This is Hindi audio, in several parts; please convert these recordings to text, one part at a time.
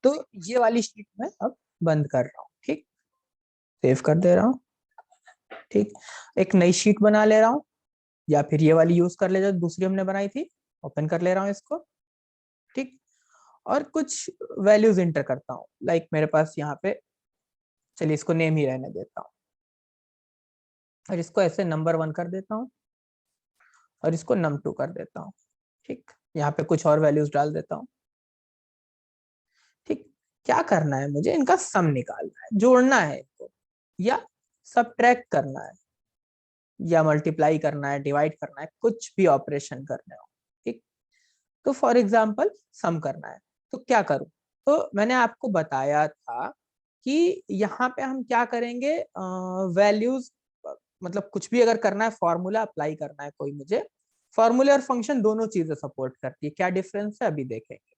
तो ये वाली शीट मैं अब बंद कर रहा हूँ, ठीक, सेव कर दे रहा हूँ, ठीक। एक नई शीट बना ले रहा हूँ, या फिर ये वाली यूज कर ले जो दूसरी हमने बनाई थी, ओपन कर ले रहा हूँ इसको, ठीक। और कुछ वैल्यूज इंटर करता हूँ, लाइक मेरे पास यहाँ पे, चलिए इसको नेम ही रहने देता हूँ, और इसको ऐसे नंबर 1 कर देता हूँ, और इसको num2 कर देता हूँ, ठीक। यहाँ पे कुछ और वैल्यूज डाल देता हूँ, ठीक। क्या करना है मुझे, इनका सम निकालना है, जोड़ना है इनको, या सबट्रैक्ट करना है, या मल्टीप्लाई करना है, डिवाइड करना है, कुछ भी ऑपरेशन करने हो, ठीक। तो फॉर एग्जाम्पल सम करना है, तो क्या करूं, तो मैंने आपको बताया था कि यहाँ पे हम क्या करेंगे, वैल्यूज, मतलब कुछ भी अगर करना है, फॉर्मूला अप्लाई करना है कोई मुझे, फॉर्मूले और फंक्शन दोनों चीजें सपोर्ट करती है, क्या डिफरेंस है अभी देखेंगे।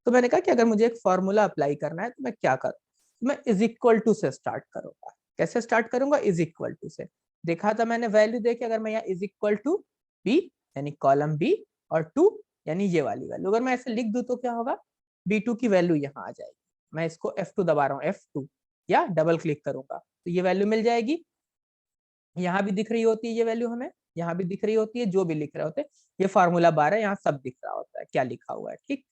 तो मैंने कहा कि अगर मुझे एक फॉर्मूला अप्लाई करना है तो मैं क्या करूँ, मैं इज इक्वल टू से स्टार्ट करूंगा। कैसे स्टार्ट करूंगा, इज इक्वल टू से। देखा था मैंने वैल्यू देके, अगर मैं यहाँ इज इक्वल टू बी, यानी कॉलम बी, और 2 यानी ये वाली वैल्यू, अगर मैं ऐसे लिख दूं तो क्या होगा, B2 की वैल्यू यहाँ आ जाएगी। मैं इसको F2 दबा रहा हूँ, F2, या डबल क्लिक करूंगा तो ये वैल्यू मिल जाएगी। यहाँ भी दिख रही होती है ये वैल्यू हमें, यहाँ भी दिख रही होती है, जो भी लिख रहे होते हैं, ये फार्मूला 12 यहाँ सब दिख रहा होता है क्या लिखा हुआ है, ठीक।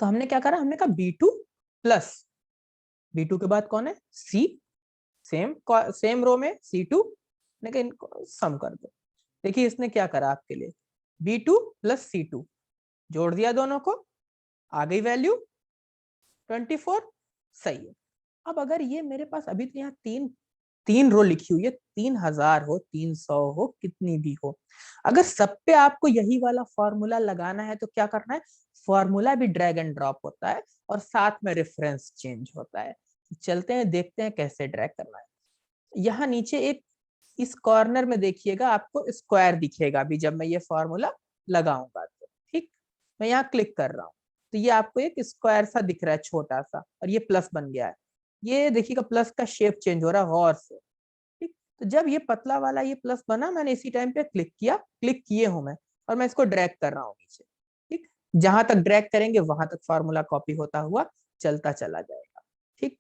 तो हमने क्या करा, हमने कहा B2 प्लस, B2 के बाद कौन है, C, सेम सेम रो में C2, ने कहा इनको सम कर दो। देखिए इसने क्या करा आपके लिए, B2 प्लस C2 जोड़ दिया दोनों को, आ गई वैल्यू 24, सही है। अब अगर ये मेरे पास अभी तो यहाँ तीन तीन रो लिखी हुई है, 3000 हो, 300 हो, कितनी भी हो, अगर सब पे आपको यही वाला फॉर्मूला लगाना है तो क्या करना है, फॉर्मूला भी ड्रैग एंड ड्रॉप होता है, और साथ में रेफरेंस चेंज होता है। चलते हैं देखते हैं कैसे ड्रैग करना है। यहाँ नीचे एक, इस कॉर्नर में देखिएगा आपको स्क्वायर दिखेगा अभी जब मैं ये फॉर्मूला लगाऊंगा तो, ठीक। मैं यहाँ क्लिक कर रहा हूँ तो ये आपको एक स्क्वायर सा दिख रहा है छोटा सा, और ये प्लस बन गया है। ये देखिएगा प्लस का शेप चेंज हो रहा है गौर से, ठीक। तो जब ये पतला वाला ये प्लस बना, मैंने इसी टाइम पे क्लिक किया, क्लिक किए हूं मैं, और मैं इसको ड्रैग कर रहा हूँ नीचे, ठीक। जहां तक ड्रैग करेंगे वहां तक फार्मूला कॉपी होता हुआ चलता चला जाएगा, ठीक।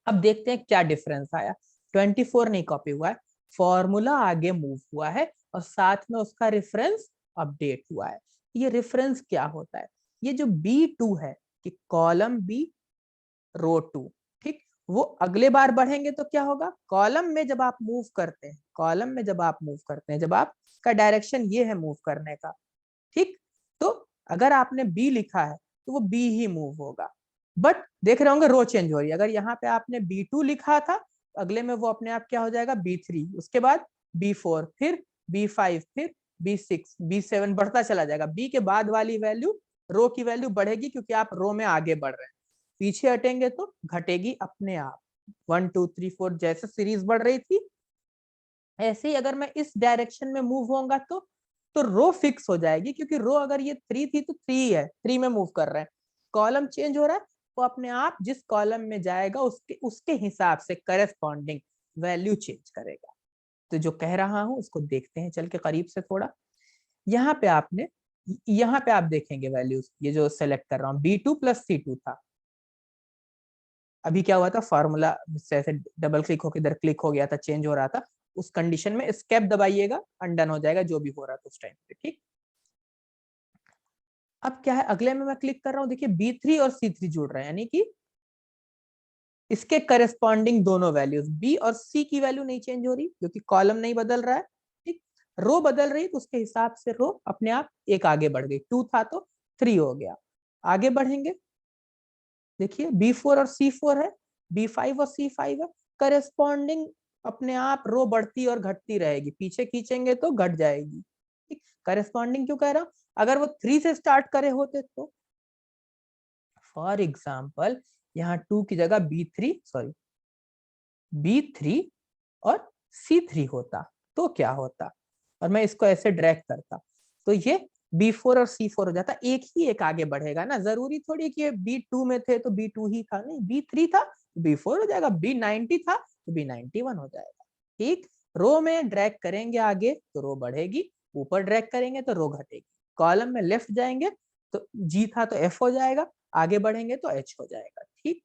अब देखते हैं क्या डिफरेंस आया, 24 नहीं कॉपी हुआ है, फॉर्मूला आगे मूव हुआ है, और साथ में उसका रेफरेंस अपडेट हुआ है। ये रेफरेंस क्या होता है, ये जो B2 है कि कॉलम बी रो 2, ठीक, वो अगले बार बढ़ेंगे तो क्या होगा, कॉलम में जब आप मूव करते हैं, कॉलम में जब आप मूव करते हैं, जब आपका डायरेक्शन ये है मूव करने का, ठीक, तो अगर आपने बी लिखा है तो वो बी ही मूव होगा। बट देख रहे होंगे रो चेंज हो रही है, अगर यहाँ पे आपने B2 लिखा था तो अगले में वो अपने आप क्या हो जाएगा, B3, उसके बाद B4, फिर B5, फिर B6, B7 बढ़ता चला जाएगा। बी के बाद वाली वैल्यू, रो की वैल्यू बढ़ेगी क्योंकि आप रो में आगे बढ़ रहे हैं, पीछे हटेंगे तो घटेगी अपने आप। 1 2 3 4 जैसे सीरीज बढ़ रही थी, ऐसे ही अगर मैं इस डायरेक्शन में मूव होऊंगा तो रो फिक्स हो जाएगी, क्योंकि रो अगर ये 3 थी तो 3 है, 3 में मूव कर रहे हैं, कॉलम चेंज हो रहा है तो अपने आप जिस कॉलम में जाएगा उसके उसके हिसाब से करेस्पॉन्डिंग वैल्यू चेंज करेगा। तो जो कह रहा हूं उसको देखते हैं चल के करीब से थोड़ा। यहाँ पे आपने, यहाँ पे आप देखेंगे वैल्यूज, ये जो सेलेक्ट कर रहा हूँ B2 प्लस C2 था, अभी क्या हुआ था, फॉर्मूला से ऐसे डबल क्लिक होकर इधर क्लिक हो गया था, चेंज हो रहा था, उस कंडीशन में एस्केप दबाइएगा, अनडन हो जाएगा जो भी हो रहा था उस टाइम पे, ठीक। अब क्या है, अगले में मैं क्लिक कर रहा हूँ, देखिए B3 और C3 जुड़ रहे हैं, यानी कि इसके करेस्पॉन्डिंग दोनों वैल्यूज, बी और सी की वैल्यू नहीं चेंज हो रही क्योंकि कॉलम नहीं बदल रहा है, ठीक। रो बदल रही तो उसके हिसाब से रो अपने आप एक आगे बढ़ गई, 2 था तो 3 हो गया। आगे बढ़ेंगे, देखिए B4 और C4 है, B5 और C5 है, करेस्पॉन्डिंग अपने आप रो बढ़ती और घटती रहेगी, पीछे खींचेंगे तो घट जाएगी, ठीक। करेस्पॉन्डिंग क्यों कह रहा हूं, अगर वो 3 से स्टार्ट करे होते तो, फॉर एग्जाम्पल यहाँ 2 की जगह B3, सॉरी B3 और C3 होता तो क्या होता, और मैं इसको ऐसे ड्रैग करता तो ये B4 और C4 हो जाता, एक ही एक आगे बढ़ेगा ना, जरूरी थोड़ी कि B2 में थे तो B2 ही था, नहीं B3 था तो B4 हो जाएगा, B90 था तो B91 हो जाएगा, ठीक। रो में ड्रैग करेंगे आगे तो रो बढ़ेगी, ऊपर ड्रैग करेंगे तो रो घटेगी, कॉलम में लेफ्ट जाएंगे तो जी था तो एफ हो जाएगा, आगे बढ़ेंगे तो एच हो जाएगा। ठीक,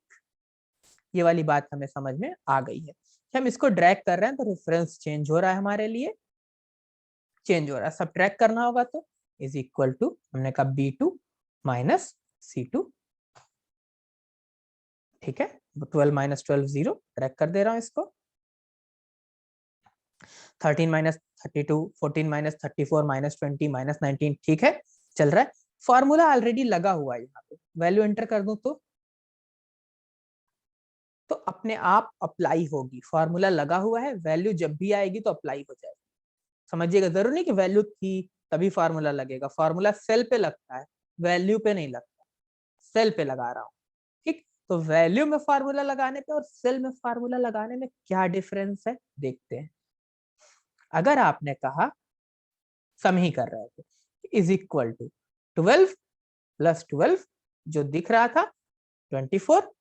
ये वाली बात हमें समझ में आ गई है। हम इसको ड्रैग कर रहे हैं तो रेफरेंस चेंज हो रहा है, हमारे लिए चेंज हो रहा है। सब ट्रैक करना होगा तो इज इक्वल टू, हमने कहा B2 माइनस C2। ठीक है, 12 माइनस 12 0, ट्रैक कर दे रहा हूं इसको। 13 माइनस 32, 14 माइनस 34 माइनस 20 माइनस 19। ठीक है, चल रहा है। फॉर्मूला ऑलरेडी लगा हुआ है, यहाँ पे वैल्यू एंटर कर दूं तो अपने आप अप्लाई होगी। फॉर्मूला लगा हुआ है, वैल्यू जब भी आएगी तो अप्लाई हो जाएगी। समझिएगा, जरूरी नहीं कि वैल्यू थी तभी फॉर्मूला लगेगा। फॉर्मूला सेल पे लगता है, वैल्यू पे नहीं लगता। सेल पे लगा रहा हूँ। ठीक, तो वैल्यू में फार्मूला लगाने पे और सेल में फार्मूला लगाने में क्या डिफरेंस है देखते हैं। अगर आपने कहा सम ही कर रहे थे, इज इक्वल टू 12 प्लस 12 जो दिख रहा था 24,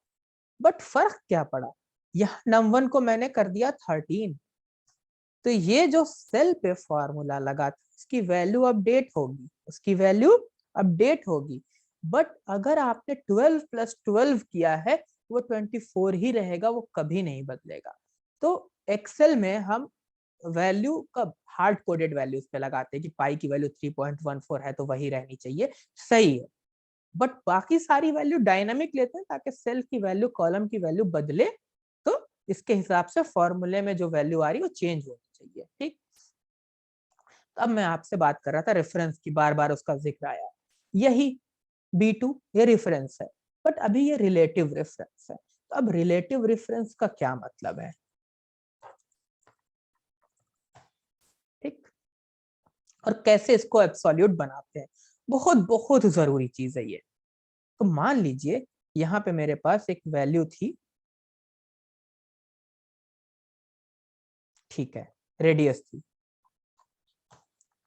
बट फर्क क्या पड़ा, यह नम1 को मैंने कर दिया 13। तो ये जो सेल पे फॉर्मूला लगा था उसकी वैल्यू अपडेट होगी, उसकी वैल्यू अपडेट होगी। बट अगर आपने 12 प्लस 12 किया है वो 24 ही रहेगा, वो कभी नहीं बदलेगा। तो एक्सेल में हम वैल्यू का हार्ड कोडेड वैल्यूज पे लगाते हैं कि पाई की वैल्यू 3.14 है तो वही रहनी चाहिए, सही है। बट बाकी सारी वैल्यू डायनामिक लेते हैं ताकि सेल की वैल्यू कॉलम की वैल्यू बदले, तो इसके हिसाब से फॉर्मूले में जो वैल्यू आ रही है वो चेंज होनी चाहिए। ठीक, अब मैं आपसे बात कर रहा था रेफरेंस की, बार बार उसका जिक्र आया। यही B2 ये रेफरेंस है, बट अभी ये रिलेटिव रेफरेंस है। तो अब रिलेटिव रेफरेंस का क्या मतलब है? ठीक, और कैसे इसको एब्सोल्यूट बनाते हैं, बहुत बहुत जरूरी चीज है ये। तो मान लीजिए यहाँ पे मेरे पास एक वैल्यू थी, ठीक है, रेडियस थी,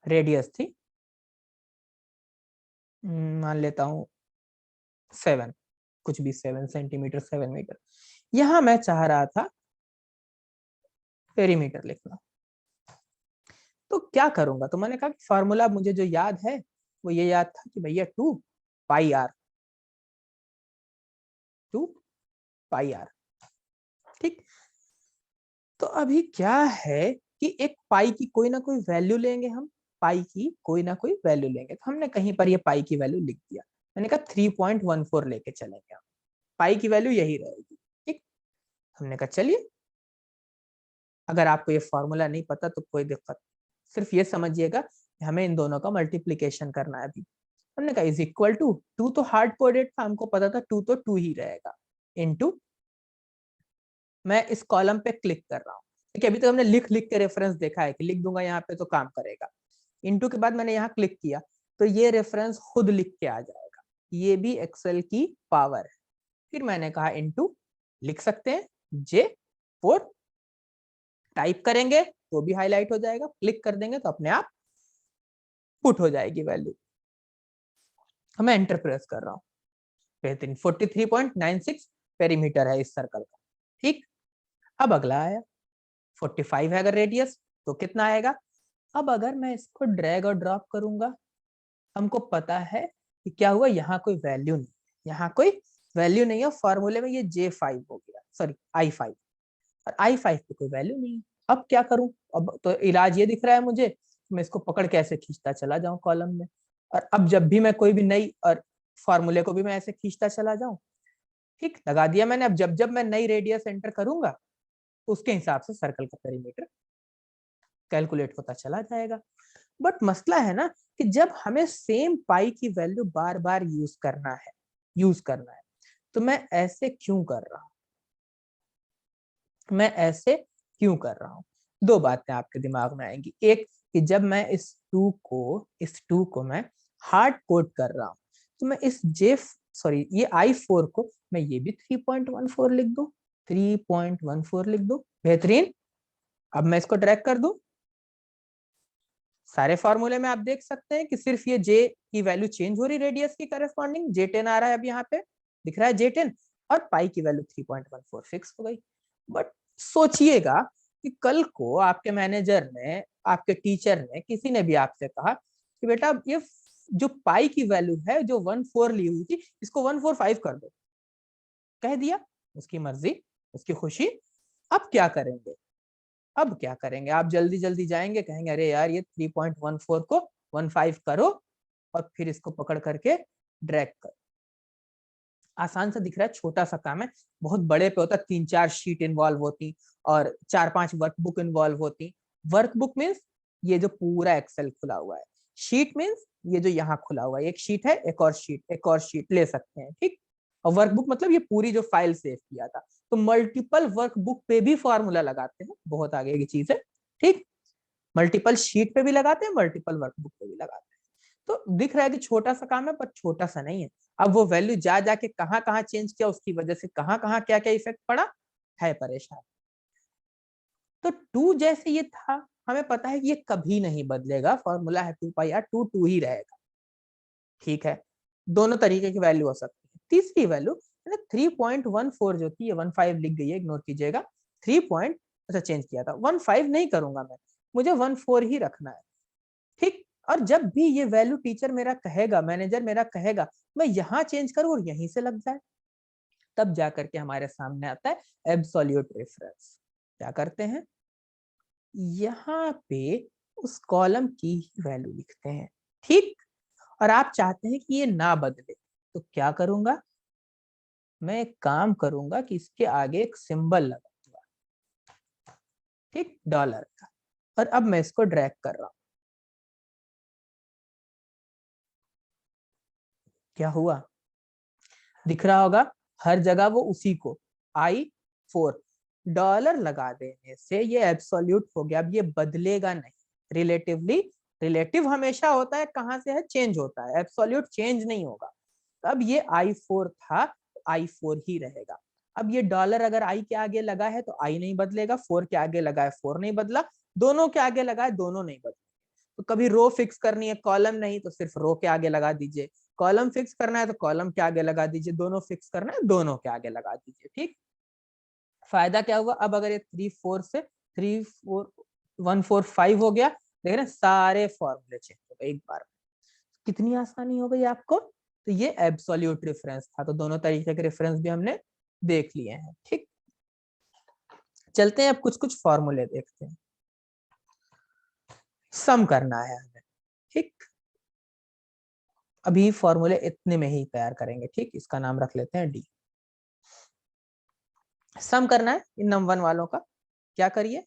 रेडियस थी मान लेता हूं 7, कुछ भी 7 सेंटीमीटर 7 मीटर। यहां मैं चाह रहा था पेरीमीटर लिखना। तो क्या करूंगा, तो मैंने कहा कि फॉर्मूला मुझे जो याद है वो ये याद था कि भैया 2 पाई आर, 2 पाई आर। ठीक, तो अभी क्या है कि एक पाई की कोई ना कोई वैल्यू लेंगे हम, पाई की कोई ना कोई वैल्यू लेंगे। तो हमने कहीं पर ये पाई की वैल्यू लिख दिया, मैंने कहा 3.14 लेके चलेंगे हम, पाई की वैल्यू यही रहेगी। ठीक, हमने कहा चलिए, अगर आपको ये फॉर्मूला नहीं पता तो कोई दिक्कत, सिर्फ ये समझिएगा हमें इन दोनों का मल्टीप्लीकेशन करना है। अभी हमने कहा इज इक्वल टू, 2 तो हार्ड कोडेड था, हमको पता था 2 तो 2 ही रहेगा, इनटू, मैं इस कॉलम पे क्लिक कर रहा हूँ। देखिए अभी तक हमने लिख लिख के रेफरेंस देखा है कि लिख दूंगा यहाँ पे तो काम करेगा। इनटू के बाद मैंने यहाँ क्लिक किया तो ये रेफरेंस खुद लिख के आ जाएगा। ये भी एक्सेल की पावर है। फिर मैंने कहा इनटू, लिख सकते हैं J4, टाइप करेंगे तो भी हाईलाइट हो जाएगा, क्लिक कर देंगे तो अपने आप पुट हो जाएगी वैल्यू। मैं एंटर प्रेस कर रहा हूँ, बेहतरीन 43.96 पेरीमीटर है इस सर्कल का। ठीक, अब अगला आया 45 है अगर रेडियस तो कितना आएगा। अब अगर मैं इसको ड्रैग और ड्रॉप करूंगा, हमको पता है कि क्या हुआ, यहाँ कोई वैल्यू नहीं, यहाँ कोई वैल्यू नहीं है। फॉर्मूले में ये J5 हो गया, सॉरी I5, और I5 पे कोई वैल्यू नहीं है। अब क्या करूं, अब तो इलाज ये दिख रहा है मुझे, मैं इसको पकड़ के ऐसे खींचता चला जाऊं कॉलम में, और अब जब भी मैं कोई भी नई, और फॉर्मूले को भी मैं ऐसे खींचता चला जाऊं। ठीक, लगा दिया मैंने। अब जब जब मैं नई रेडियस एंटर करूंगा उसके हिसाब से सर्कल का पेरीमीटर कैलकुलेट होता चला जाएगा। बट मसला है ना कि जब हमें सेम पाई की वैल्यू बार बार यूज करना है, तो मैं ऐसे क्यों कर रहा हूं, मैं ऐसे क्यों कर रहा हूं। दो बातें आपके दिमाग में आएंगी। एक कि जब मैं इस टू को मैं हार्ड कोड कर रहा हूं तो मैं इस ये I4 को मैं ये भी 3.14 लिख दूं, 3.14 लिख दूं, बेहतरीन। अब मैं इसको ड्रैग कर दूं, सारे फॉर्मूले में आप देख सकते हैं कि सिर्फ ये J की वैल्यू चेंज हो रही, रेडियस की करेस्पॉन्डिंग J10 आ रहा है। अब यहाँ पे दिख रहा है J10, और पाई की वैल्यू 3.14 फिक्स हो गई। बट सोचिएगा कि कल को आपके मैनेजर ने, आपके टीचर ने, किसी ने भी आपसे कहा कि बेटा ये जो पाई की वैल्यू है जो 1/4 ली हुई थी इसको 1/4 कर दो, कह दिया, उसकी मर्जी उसकी खुशी। अब क्या करेंगे, अब क्या करेंगे, आप जल्दी जल्दी जाएंगे कहेंगे अरे यार ये 3.14 को 15 करो और फिर इसको पकड़ करके ड्रैग करो। आसान सा दिख रहा है, छोटा सा काम है, बहुत बड़े पे होता, 3-4 शीट इन्वॉल्व होती और 4-5 वर्कबुक इन्वॉल्व होती। वर्कबुक मीन्स ये जो पूरा एक्सेल खुला हुआ है, शीट मीन्स ये जो यहाँ खुला हुआ है, एक शीट है एक और शीट एक और शीट ले सकते हैं, ठीक। और वर्कबुक मतलब ये पूरी जो फाइल सेव किया था। तो मल्टीपल वर्कबुक पे भी फॉर्मूला लगाते हैं, बहुत आगे की चीज है, ठीक। मल्टीपल शीट पे भी लगाते हैं, मल्टीपल वर्कबुक पे भी लगाते हैं। तो दिख रहा है कि छोटा सा काम है, पर छोटा सा नहीं है। अब वो वैल्यू जा जाके कहाँ कहाँ चेंज किया, उसकी वजह से कहाँ कहाँ क्या क्या इफेक्ट पड़ा है परेशान। तो 2 जैसे ये था, हमें पता है कि ये कभी नहीं बदलेगा, फॉर्मूला है 2 पाई r, 2 ही रहेगा, ठीक है। दोनों तरीके की वैल्यू हो सकती है। तीसरी वैल्यू 3.14 जो थी, ये 15 लिख गई है, इग्नोर कीजिएगा। 3 पॉइंट अच्छा चेंज किया था, 15 नहीं करूंगा मैं, मुझे 14 ही रखना है, ठीक। और जब भी ये वैल्यू टीचर मेरा कहेगा, मैनेजर मेरा कहेगा मैं यहाँ चेंज करूँ और यहीं से लग जाए, तब जाकर के हमारे सामने आता है एब्सोल्यूट रेफरेंस। क्या करते हैं, यहाँ पे उस कॉलम की ही वैल्यू लिखते हैं, ठीक। और आप चाहते हैं कि ये ना बदले, तो क्या करूंगा, मैं एक काम करूंगा कि इसके आगे एक सिंबल लगाऊंगा, ठीक, डॉलर का। और अब मैं इसको ड्रैग कर रहा हूं, क्या हुआ, दिख रहा होगा हर जगह वो उसी को I4 डॉलर लगा देने से ये एब्सोल्यूट हो गया। अब ये बदलेगा नहीं, रिलेटिवली, रिलेटिव हमेशा होता है, कहां से है, चेंज होता है, एब्सोल्यूट चेंज नहीं होगा। अब ये I4 था, I4 ही रहेगा। अब ये डॉलर अगर I के आगे लगा है तो I नहीं बदलेगा, 4 के आगे लगा है 4 नहीं बदला, दोनों के आगे लगा है दोनों नहीं बदले। तो कभी रो फिक्स करनी है, कॉलम नहीं, तो सिर्फ रो के आगे लगा दीजिए, कॉलम फिक्स करना है तो कॉलम के आगे लगा दीजिए, दोनों फिक्स करना है दोनों के आगे लगा दीजिए, ठीक। फायदा क्या हुआ, अब अगर ये 3-4 से 3-4-1-4-5 हो गया, देख रहे हैं सारे फॉर्मूले चेंज हो गए एक बार। कितनी आसानी हो गई आपको। तो ये एब्सोल्यूट रेफरेंस था, तो दोनों तरीके के रेफरेंस भी हमने देख लिए हैं, ठीक। चलते हैं अब कुछ कुछ फॉर्मूले देखते हैं। सम करना है हमें, ठीक। अभी फॉर्मूले इतने में ही तैयार करेंगे, ठीक। इसका नाम रख लेते हैं डी। सम करना है इन नम 1 वालों का, क्या करिए,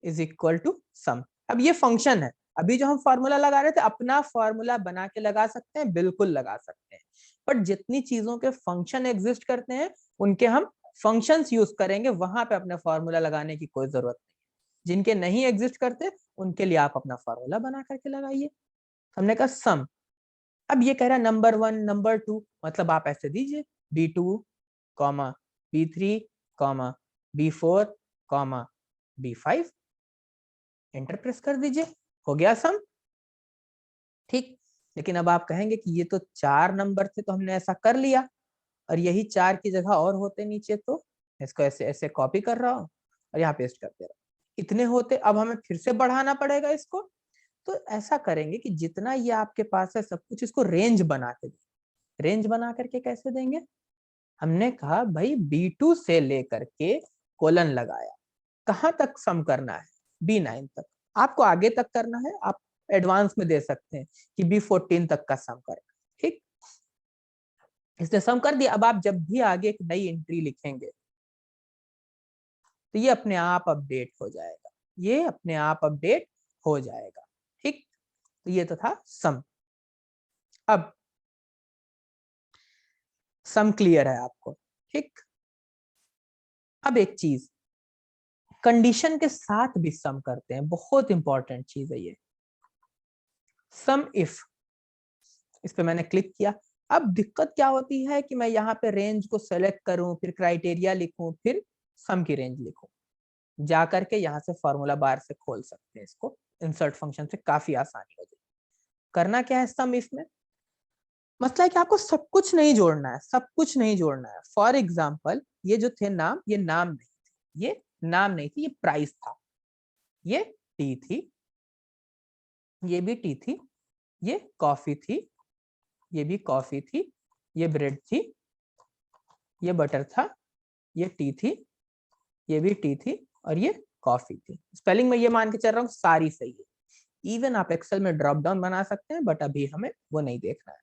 इज इक्वल टू सम। अब ये फंक्शन है, अभी जो हम फॉर्मूला लगा रहे थे अपना फॉर्मूला बना के लगा सकते हैं, बिल्कुल लगा सकते हैं, बट जितनी चीजों के फंक्शन एग्जिस्ट करते हैं उनके हम फंक्शंस यूज करेंगे, वहां पे अपने फॉर्मूला लगाने की कोई जरूरत नहीं। जिनके नहीं एग्जिस्ट करते उनके लिए आप अपना फॉर्मूला बना करके लगाइए। हमने कहा सम। अब ये कह रहा है नंबर 1 नंबर 2, मतलब आप ऐसे दीजिए B2 comma B3 comma B4 comma B5, enter press कर दीजिए, हो गया सम, ठीक। लेकिन अब आप कहेंगे कि ये तो 4 नंबर थे तो हमने ऐसा कर लिया, और यही 4 की जगह और होते नीचे, तो इसको ऐसे ऐसे कॉपी कर रहा हूँ और यहाँ पेस्ट कर दे रहा हूँ। इतने होते, अब हमें फिर से बढ़ाना पड़ेगा इसको। तो ऐसा करेंगे कि जितना ये आपके पास है सब कुछ, इसको रेंज बना के दें। रेंज बना करके कैसे देंगे, हमने कहा भाई B2 से लेकर के कोलन लगाया, कहां तक सम करना है, B9 तक। आपको आगे तक करना है, आप एडवांस में दे सकते हैं कि B14 तक का सम करें, ठीक। इसने सम कर दिया। अब आप जब भी आगे एक नई एंट्री लिखेंगे तो ये अपने आप अपडेट हो जाएगा, ये अपने आप अपडेट हो जाएगा, ठीक। तो ये तो था सम। अब सम क्लियर है आपको, ठीक। अब एक चीज, कंडीशन के साथ भी सम करते हैं, बहुत इंपॉर्टेंट चीज है ये, सम इफ। इस पे मैंने क्लिक किया। अब दिक्कत क्या होती है कि मैं यहाँ पे रेंज को सेलेक्ट करूं, फिर क्राइटेरिया लिखूं, फिर सम की रेंज लिखूं। जा करके यहाँ से फॉर्मूला बार से खोल सकते हैं इसको, इंसर्ट फंक्शन से काफी आसानी हो जाएगी। करना क्या है सम इफ में, मसला है कि आपको सब कुछ नहीं जोड़ना है, सब कुछ नहीं जोड़ना है। फॉर एग्जाम्पल ये जो थे नाम, ये नाम नहीं थे, ये नाम नहीं थी, ये प्राइस था, ये टी थी, ये भी टी थी, ये कॉफी थी, ये भी कॉफी थी, ये ब्रेड थी, ये बटर था, ये टी थी, ये भी टी थी, और ये कॉफी थी। स्पेलिंग में ये मान के चल रहा हूँ सारी सही है। इवन आप एक्सेल में ड्रॉप डाउन बना सकते हैं, बट अभी हमें वो नहीं देखना है।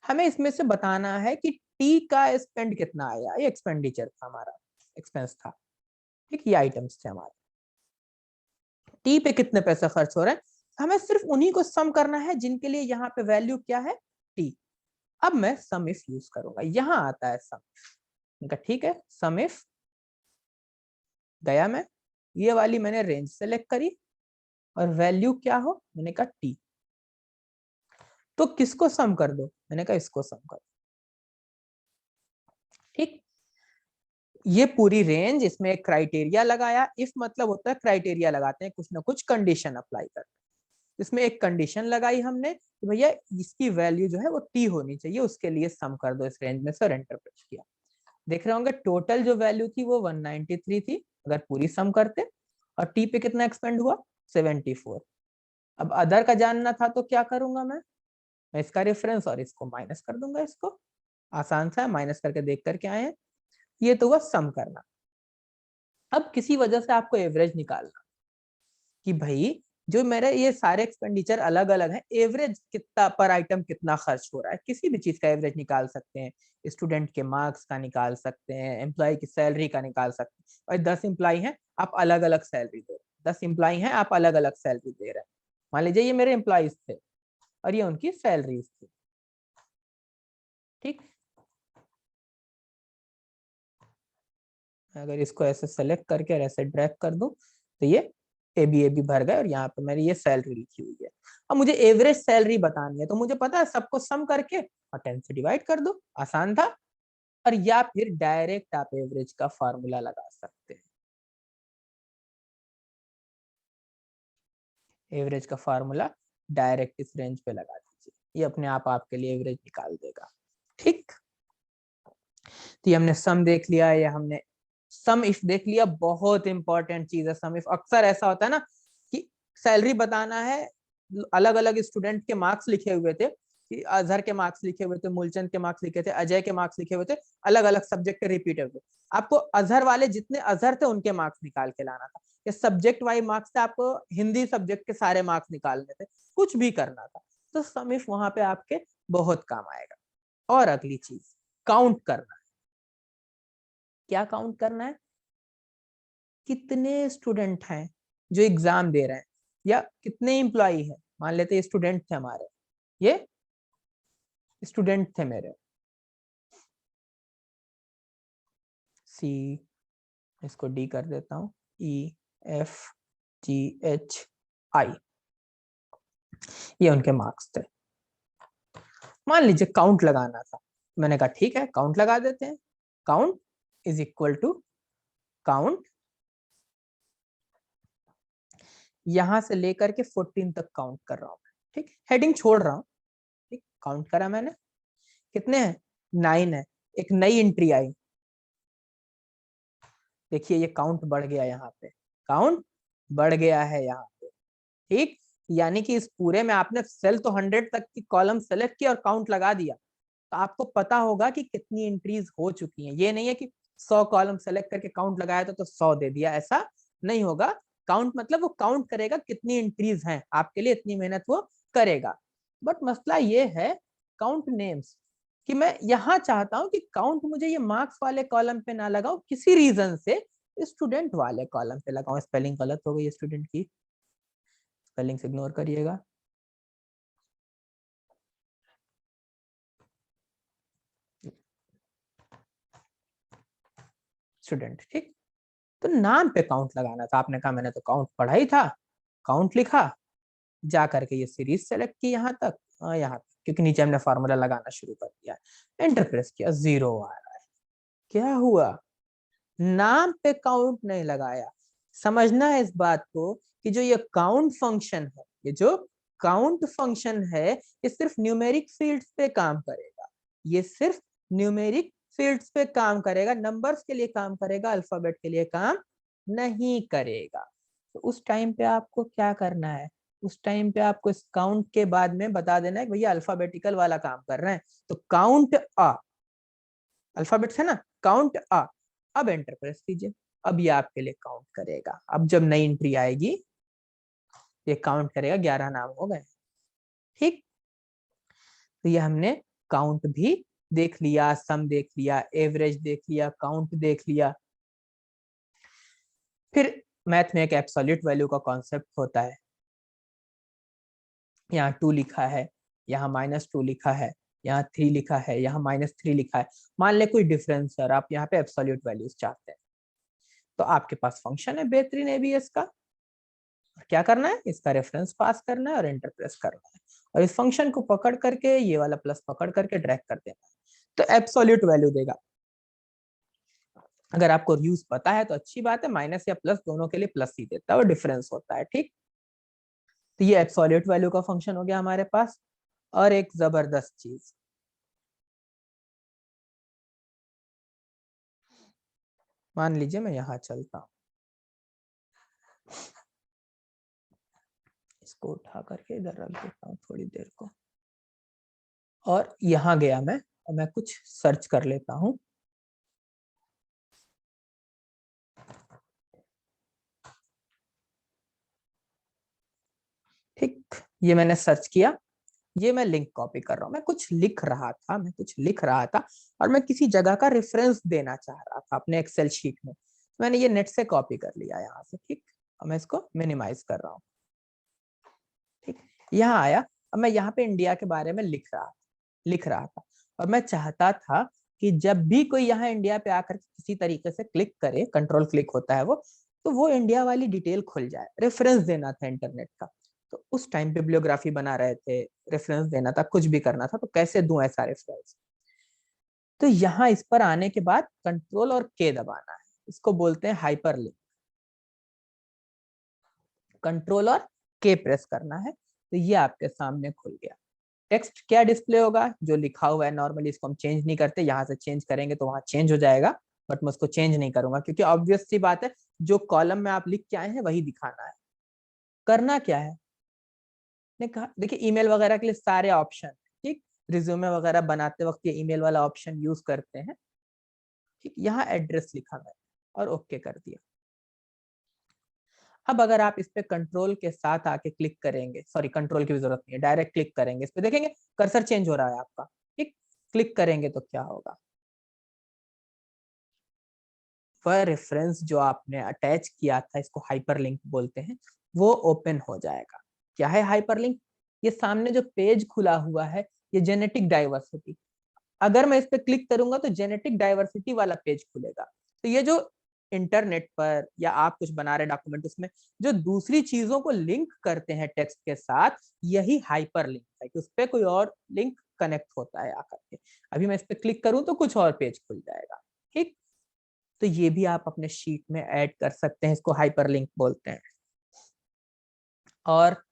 हमें इसमें से बताना है कि टी का स्पेंड कितना आया। ये एक्सपेंडिचर था हमारा, एक्सपेंस था, ठीक, ये आइटम्स थे हमारे। टी पे कितने पैसे खर्च हो रहे हैं, हमें सिर्फ उन्हीं को सम करना है जिनके लिए यहाँ पे वैल्यू क्या है, टी। अब मैं सम इफ यूज करूंगा, यहां आता है सम इफ। ठीक है, सम इफ गया मैं, ये वाली मैंने रेंज सेलेक्ट करी और वैल्यू क्या हो, मैंने कहा टी। तो किसको सम कर दो, मैंने कहा इसको सम कर दो। ठीक, ये पूरी रेंज, इसमें एक क्राइटेरिया लगाया। इफ मतलब होता है क्राइटेरिया लगाते हैं, कुछ ना कुछ कंडीशन अप्लाई करते हैं। इसमें एक कंडीशन लगाई हमने कि भैया इसकी वैल्यू जो है वो टी होनी चाहिए, उसके लिए सम कर दो इस रेंज में से, और एंटर प्रेस किया। देख रहे होंगे टोटल जो वैल्यू थी वो 193 थी अगर पूरी सम करते, और टी पे कितना एक्सपेंड हुआ, 74। अब अदर का जानना था तो क्या करूंगा मैं इसका रेफरेंस और इसको माइनस कर दूंगा। इसको आसान सा है, माइनस करके देख करके आए हैं। ये तो हुआ सम करना। अब किसी वजह से आपको एवरेज निकालना कि भाई जो मेरे ये सारे एक्सपेंडिचर अलग अलग हैं, एवरेज कितना पर आइटम कितना खर्च हो रहा है। किसी भी चीज का एवरेज निकाल सकते हैं, स्टूडेंट के मार्क्स का निकाल सकते हैं, एम्प्लॉय की सैलरी का निकाल सकते हैं। और 10 एम्प्लॉय हैं, आप अलग अलग सैलरी दे रहे हैं, 10 एम्प्लॉय हैं, आप अलग अलग सैलरी दे रहे हैं। मान लीजिए ये मेरे एम्प्लॉयज थे और ये उनकी सैलरीज थी। ठीक, अगर इसको ऐसे सेलेक्ट करके और ऐसे ड्रैग कर दूं तो ये ए बी भर गए, और यहाँ पे मेरी ये सैलरी लिखी हुई है। अब मुझे एवरेज सैलरी बतानी है, तो मुझे पता है सबको सम करके और 10 से डिवाइड कर दो, आसान था। और या फिर डायरेक्ट आप एवरेज का फार्मूला लगा सकते हैं। एवरेज का फार्मूला डायरेक्ट इस रेंज पे लगा दीजिए, ये अपने आप आपके लिए एवरेज निकाल देगा। ठीक, तो ये हमने सम देख लिया, या हमने सम इफ देख लिया। बहुत इंपॉर्टेंट चीज है सम इफ। अक्सर ऐसा होता है ना कि सैलरी बताना है, अलग अलग स्टूडेंट के मार्क्स लिखे हुए थे, कि अजहर के मार्क्स लिखे हुए थे, मूलचंद के मार्क्स लिखे थे, अजय के मार्क्स लिखे हुए थे, अलग अलग सब्जेक्ट रिपीट हुए। आपको अजहर वाले जितने अजहर थे उनके मार्क्स निकाल के लाना था, या सब्जेक्ट वाइज मार्क्स थे, आपको हिंदी सब्जेक्ट के सारे मार्क्स निकालने थे, कुछ भी करना था। तो सम इफ वहां पे आपके बहुत काम आएगा। और अगली चीज काउंट करना। क्या काउंट करना है, कितने स्टूडेंट हैं जो एग्जाम दे रहे हैं, या कितने एम्प्लॉय हैं। मान लेते हैं स्टूडेंट थे हमारे, ये स्टूडेंट थे मेरे, सी, इसको डी कर देता हूं, E F G H I, ये उनके मार्क्स थे। मान लीजिए काउंट लगाना था, मैंने कहा ठीक है काउंट लगा देते हैं। Count is equal to count, यहां से लेकर के 14 तक काउंट कर रहा हूं। ठीक, हेडिंग छोड़ रहा हूं। ठीक, काउंट करा मैंने, कितने हैं, 9 है। एक नई एंट्री आई, देखिए ये काउंट बढ़ गया, यहाँ पे काउंट बढ़ गया है यहाँ पे। ठीक, यानी कि इस पूरे में आपने सेल तो 100 तक की कॉलम सेलेक्ट किया और काउंट लगा दिया, तो आपको पता होगा कि कितनी एंट्रीज हो चुकी हैं। ये नहीं है कि 100 कॉलम सेलेक्ट करके काउंट लगाया तो 100 दे दिया, ऐसा नहीं होगा। काउंट मतलब वो काउंट करेगा कितनी एंट्रीज हैं आपके लिए, इतनी मेहनत वो करेगा। बट मसला ये है काउंट नेम्स, कि मैं यहाँ चाहता हूँ कि काउंट मुझे ये मार्क्स वाले कॉलम पे ना लगाओ, किसी रीजन से स्टूडेंट वाले कॉलम पे लगाओ। स्पेलिंग गलत हो गई स्टूडेंट की, स्पेलिंग से इग्नोर करिएगा। स्टूडेंट, ठीक, तो नाम पे काउंट लगाना था। आपने कहा मैंने तो काउंट पढ़ा ही था, काउंट लिखा, जा करके ये सीरीज सेलेक्ट की यहाँ तक, यहाँ तक, क्योंकि नीचे हमने फार्मूला लगाना शुरू कर दिया। एंटर प्रेस किया, 0 आ रहा है। क्या हुआ, नाम पे काउंट नहीं लगाया। समझना है इस बात को कि जो ये काउंट फंक्शन है, ये जो काउंट फंक्शन है, ये सिर्फ न्यूमेरिक फील्ड्स पे काम करेगा। ये सिर्फ न्यूमेरिक फील्ड्स पे काम करेगा, नंबर्स के लिए काम करेगा, अल्फाबेट के लिए काम नहीं करेगा। तो उस टाइम पे आपको क्या करना है, उस टाइम पे आपको इस काउंट के बाद में बता देना है कि भैया अल्फाबेटिकल वाला काम कर रहे हैं, तो काउंट आ, अल्फाबेट्स है ना, काउंट आ। अब एंटर प्रेस कीजिए, अब ये आपके लिए काउंट करेगा। अब जब नई एंट्री आएगी ये काउंट करेगा, 11 नाम हो गए। ठीक, तो ये हमने काउंट भी देख लिया, सम देख लिया, एवरेज देख लिया, काउंट देख लिया। फिर मैथ में एक एब्सोल्यूट वैल्यू का कॉन्सेप्ट होता है। यहाँ 2 लिखा है, यहाँ -2 लिखा है, यहाँ 3 लिखा है, यहाँ -3 लिखा है। मान ले कोई डिफरेंस है और आप यहाँ पे एब्सोल्यूट वैल्यूज चाहते हैं, तो आपके पास फंक्शन है बेहतरीन एबीएस का। क्या करना है, इसका रेफरेंस पास करना है और एंटर प्रेस करना है, और इस फंक्शन को पकड़ करके ये वाला प्लस पकड़ करके ड्रैग कर देना है, तो एब्सोल्यूट वैल्यू देगा। अगर आपको यूज पता है तो अच्छी बात है, माइनस या प्लस दोनों के लिए प्लस ही देता है और डिफरेंस होता है। ठीक, तो ये एब्सोल्यूट वैल्यू का फंक्शन हो गया हमारे पास। और एक जबरदस्त चीज, मान लीजिए मैं यहां चलता हूं, इसको उठा करके इधर रख देता हूं थोड़ी देर को, और यहां गया मैं और मैं कुछ सर्च कर लेता हूं। ठीक, ये मैंने सर्च किया, ये मैं लिंक कॉपी कर रहा हूँ। मैं कुछ लिख रहा था, और मैं किसी जगह का रेफरेंस देना चाह रहा था अपने एक्सेल शीट में। मैंने ये नेट से कॉपी कर लिया यहाँ से। ठीक, और मैं इसको मिनिमाइज कर रहा हूँ। ठीक, यहाँ आया, अब मैं यहाँ पे इंडिया के बारे में लिख रहा था, और मैं चाहता था कि जब भी कोई यहाँ इंडिया पे आकर किसी तरीके से क्लिक करे, कंट्रोल क्लिक होता है वो, तो वो इंडिया वाली डिटेल खुल जाए। रेफरेंस देना था इंटरनेट का, तो उस टाइम बिब्लियोग्राफी बना रहे थे, रेफरेंस देना था, कुछ भी करना था, तो कैसे दूं ऐसा रेफरेंस। तो यहाँ इस पर आने के बाद कंट्रोल और के दबाना है, इसको बोलते हैं हाइपरलिंक। कंट्रोल और के प्रेस करना है, तो ये आपके सामने खुल गया। टेक्स्ट क्या डिस्प्ले होगा, जो लिखा हुआ है। नॉर्मली इसको हम चेंज नहीं करते, यहाँ से चेंज करेंगे तो वहां चेंज हो जाएगा, बट मैं उसको चेंज नहीं करूंगा, क्योंकि ऑब्वियस सी बात है, जो कॉलम में आप लिख के आए हैं वही दिखाना है। करना क्या है, ने कहा देखिए ईमेल वगैरह के लिए सारे ऑप्शन, ठीक, रिज्यूमे वगैरह बनाते वक्त ये ईमेल वाला ऑप्शन यूज करते हैं। ठीक, यहाँ एड्रेस लिखा मैंने और ओके कर दिया। अब अगर आप इस पे कंट्रोल के साथ आके क्लिक करेंगे, सॉरी कंट्रोल की भी जरूरत नहीं है, डायरेक्ट क्लिक करेंगे इस पे, देखेंगे कर्सर चेंज हो रहा है आपका। ठीक, क्लिक करेंगे तो क्या होगा, वह रेफरेंस जो आपने अटैच किया था, इसको हाइपरलिंक बोलते हैं, वो ओपन हो जाएगा। क्या है हाइपरलिंक, ये सामने जो पेज खुला हुआ है, ये जेनेटिक डाइवर्सिटी। अगर मैं इस पे क्लिक करूंगा तो जेनेटिक डाइवर्सिटी वाला पेज खुलेगा। तो ये जो इंटरनेट पर या आप कुछ बना रहे डॉक्यूमेंट, उसमें जो दूसरी चीजों को लिंक करते हैं टेक्स्ट के साथ, यही हाइपर लिंक है, कि उस पर कोई और लिंक कनेक्ट होता है आकर के। अभी मैं इस पे क्लिक करूं तो कुछ और पेज खुल जाएगा। ठीक, तो ये भी आप अपने शीट में ऐड कर सकते हैं, इसको हाइपर लिंक बोलते हैं। और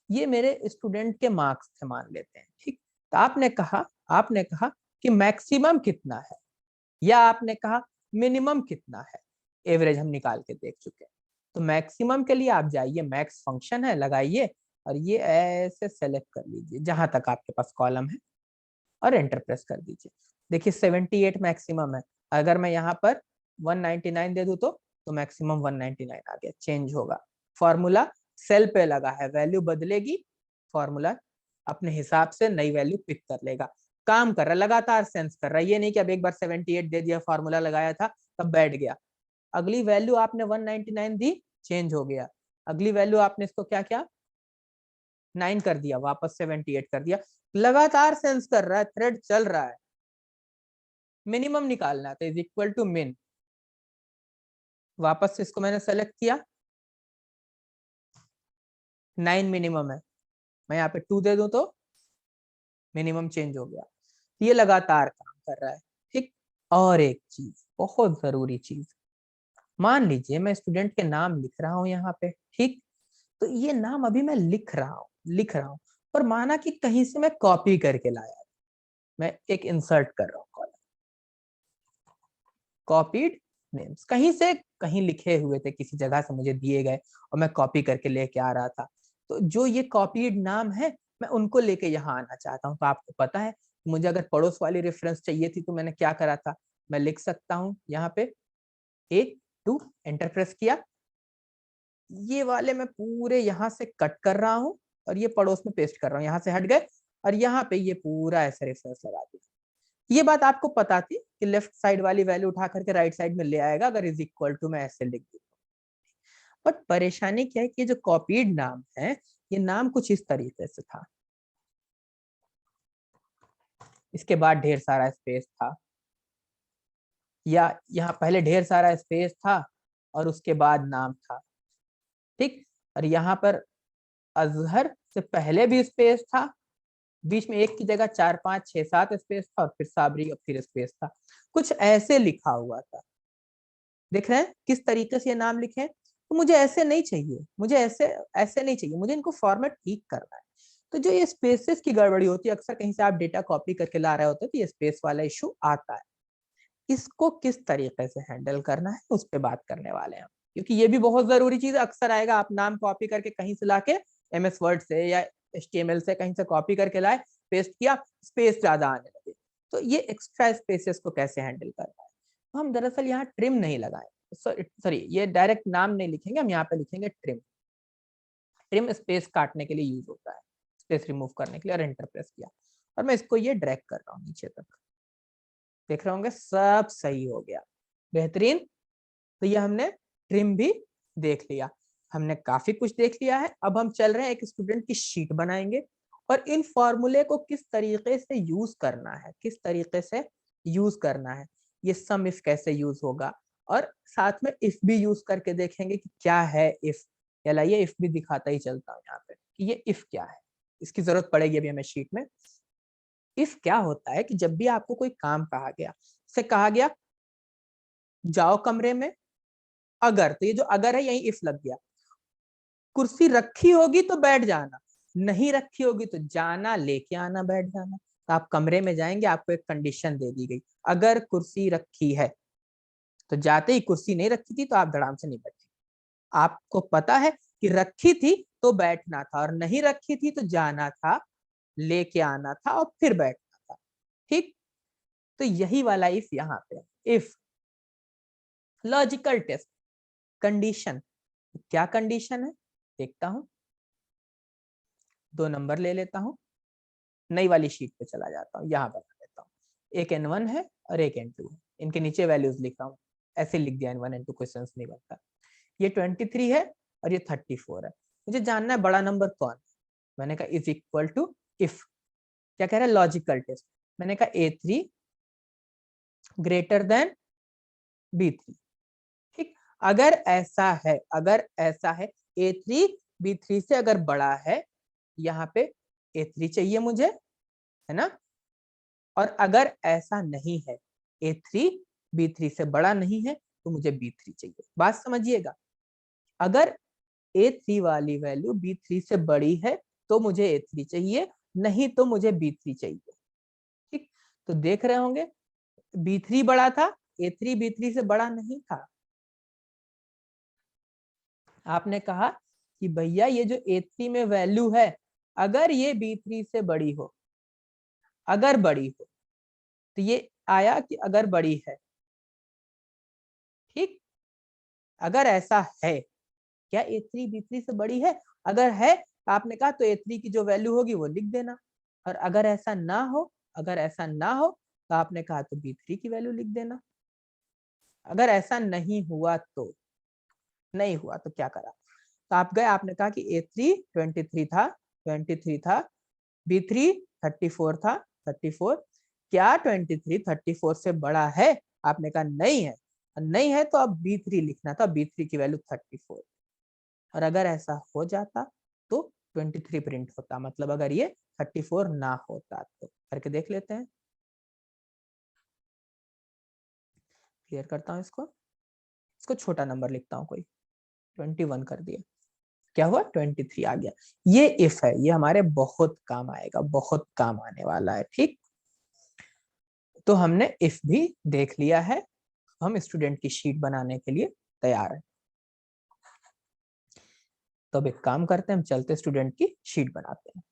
ये मेरे स्टूडेंट के मार्क्स थे मान लेते हैं। ठीक, तो आपने कहा कि मैक्सिमम कितना है, या आपने कहा मिनिमम कितना है। एवरेज हम निकाल के देख चुके हैं, तो मैक्सिमम के लिए आप जाइए, मैक्स फंक्शन है, लगाइए और ये ऐसे सेलेक्ट कर लीजिए जहां तक आपके पास कॉलम है, और एंटर प्रेस कर दीजिए। देखिए 78 मैक्सिमम है, अगर मैं यहाँ पर 199 दे दूं तो मैक्सिमम 199 आ गया, चेंज होगा। फॉर्मूला सेल पे लगा है, वैल्यू बदलेगी, फॉर्मूला अपने हिसाब से नई वैल्यू पिक कर लेगा। काम कर रहा है, लगातार सेंस कर रहा है, ये नहीं कि अब एक बार 78 दे दिया, फॉर्मूला लगाया था तब बैठ गया। अगली वैल्यू आपने 199 दी, चेंज हो गया। अगली वैल्यू आपने इसको क्या किया, 9 कर दिया, वापस 78 कर दिया। लगातार सेंस कर रहा है, थ्रेड चल रहा है। मिनिमम निकालना है तो इज इक्वल टू मिन, वापस से इसको मैंने सेलेक्ट किया, 9 मिनिमम है, मैं यहाँ पे 2 दे दूं तो मिनिमम चेंज हो गया। ये लगातार काम कर रहा है। ठीक, और एक चीज, बहुत जरूरी चीज, मान लीजिए मैं स्टूडेंट के नाम लिख रहा हूँ यहाँ पे। ठीक, तो ये नाम अभी मैं लिख रहा हूँ, पर माना कि कहीं से मैं कॉपी करके लाया, मैं एक इंसर्ट कर रहा हूँ कॉलम, कॉपीड नेम्स, कहीं से कहीं लिखे हुए थे, किसी जगह से मुझे दिए गए और मैं कॉपी करके लेके आ रहा था। तो जो ये कॉपीड नाम है मैं उनको लेके यहाँ आना चाहता हूँ। तो आपको पता है मुझे अगर पड़ोस वाली रेफरेंस चाहिए थी तो मैंने क्या करा था, मैं लिख सकता हूँ यहाँ पे A2, एंटर प्रेस किया, ये वाले मैं पूरे यहाँ से कट कर रहा हूँ और ये पड़ोस में पेस्ट कर रहा हूँ, यहाँ से हट गए और यहाँ पे ये पूरा ऐसे रेफरेंस लगा दिया। ये बात आपको पता थी कि लेफ्ट साइड वाली वैल्यू उठा करके राइट साइड में ले आएगा अगर इज इक्वल टू मैं ऐसे लिख दूँ। बट परेशानी क्या है कि जो कॉपीड नाम है ये नाम कुछ इस तरीके से था, इसके बाद ढेर सारा स्पेस था, या यहाँ पहले ढेर सारा स्पेस था और उसके बाद नाम था, ठीक। और यहाँ पर अजहर से पहले भी स्पेस था, बीच में एक की जगह 4 5 6 7 स्पेस था और फिर साबरी और फिर स्पेस था, कुछ ऐसे लिखा हुआ था। देख रहे हैं किस तरीके से ये नाम लिखे। तो मुझे ऐसे नहीं चाहिए, मुझे ऐसे नहीं चाहिए, मुझे इनको फॉर्मेट ठीक करना है। तो जो ये स्पेसेस की गड़बड़ी होती है, अक्सर कहीं से आप डेटा कॉपी करके ला रहे होते हैं तो ये स्पेस वाला इशू आता है। इसको किस तरीके से हैंडल करना है उस पर बात करने वाले हैं, क्योंकि ये भी बहुत जरूरी चीज है। अक्सर आएगा आप नाम कॉपी करके कहीं से लाके MS वर्ड से या HTML से कहीं से कॉपी करके लाए, पेस्ट किया, स्पेस ज्यादा आने लगे। तो ये एक्स्ट्रा स्पेसेस को कैसे हैंडल करना है, तो हम दरअसल यहाँ ट्रिम नहीं लगाएंगे, सॉरी ये डायरेक्ट नाम नहीं लिखेंगे, हम यहाँ पे लिखेंगे ट्रिम। ट्रिम स्पेस काटने के लिए यूज होता है, स्पेस रिमूव करने के लिए, और एंटर प्रेस किया और मैं इसको ये ड्रैग कर रहा हूँ नीचे तक। देख रहे होंगे सब सही हो गया, बेहतरीन। तो ये हमने ट्रिम भी देख लिया, हमने काफी कुछ देख लिया है। अब हम चल रहे हैं एक स्टूडेंट की शीट बनाएंगे और इन फॉर्मूले को किस तरीके से यूज करना है, किस तरीके से यूज करना है, ये सम इफ कैसे यूज होगा, और साथ में इफ भी यूज करके देखेंगे कि क्या है इफ। चलिए इफ भी दिखाता ही चलता हूँ यहाँ पे कि ये इफ क्या है, इसकी जरूरत पड़ेगी अभी हमें शीट में। इफ क्या होता है कि जब भी आपको कोई काम कहा गया, से कहा गया जाओ कमरे में, अगर, तो ये जो अगर है यही इफ लग गया, कुर्सी रखी होगी तो बैठ जाना, नहीं रखी होगी तो जाना, लेके आना, बैठ जाना। तो आप कमरे में जाएंगे, आपको एक कंडीशन दे दी गई, अगर कुर्सी रखी है, तो जाते ही कुर्सी नहीं रखी थी तो आप धड़ाम से नहीं बैठे। आपको पता है कि रखी थी तो बैठना था और नहीं रखी थी तो जाना था, लेके आना था और फिर बैठना था, ठीक। तो यही वाला इफ यहाँ पे, इफ लॉजिकल टेस्ट, कंडीशन, क्या कंडीशन है देखता हूं, 2 नंबर ले लेता हूं, नई वाली शीट पे चला जाता हूँ, यहाँ बना लेता हूँ। एक N1 है और एक N2 है, इनके नीचे वैल्यूज लिख रहा हूँ, ऐसे लिख दिया N1 N2, क्वेश्चन नहीं बनता। ये 23 है और ये 34 है, मुझे जानना है बड़ा नंबर कौन है। मैंने कहा इज इक्वल टू इफ, क्या कह रहा है लॉजिकल टेस्ट, मैंने कहा A3 ग्रेटर देन B3, ठीक। अगर ऐसा है, अगर ऐसा है A3 B3 से अगर बड़ा है, यहाँ पे A3 चाहिए मुझे, है ना। और अगर ऐसा नहीं है, A3 B3 से बड़ा नहीं है, तो मुझे B3 चाहिए। बात समझिएगा, अगर A3 वाली वैल्यू B3 से बड़ी है तो मुझे A3 चाहिए, नहीं तो मुझे B3 चाहिए, ठीक। तो देख रहे होंगे B3 बड़ा था, A3 B3 से बड़ा नहीं था। आपने कहा कि भैया ये जो A3 में वैल्यू है, अगर ये B3 से बड़ी हो, अगर बड़ी हो, तो ये आया कि अगर बड़ी है, ठीक। अगर ऐसा है, क्या A3 B3 से बड़ी है, अगर है आपने कहा तो A3 की जो वैल्यू होगी वो लिख देना, और अगर ऐसा ना हो, अगर ऐसा ना हो तो आपने कहा तो B3 की वैल्यू लिख देना। अगर ऐसा नहीं हुआ तो, नहीं हुआ तो क्या करा, तो आप गए, आपने कहा कि A3 23 था, 23 था, B3 34 था, 34, क्या 23 34 से बड़ा है, आपने कहा नहीं है, नहीं है तो अब B3 लिखना था, B3 की वैल्यू 34, और अगर ऐसा हो जाता तो 23 प्रिंट होता, मतलब अगर ये 34 ना होता तो। करके देख लेते हैं, क्लियर करता हूं इसको छोटा नंबर लिखता हूं, कोई 21 कर दिया, क्या हुआ 23 आ गया। ये इफ है, ये हमारे बहुत काम आएगा, बहुत काम आने वाला है, ठीक। तो हमने इफ भी देख लिया है, हम स्टूडेंट की शीट बनाने के लिए तैयार है। तो अब एक काम करते हैं, हम चलते स्टूडेंट की शीट बनाते हैं।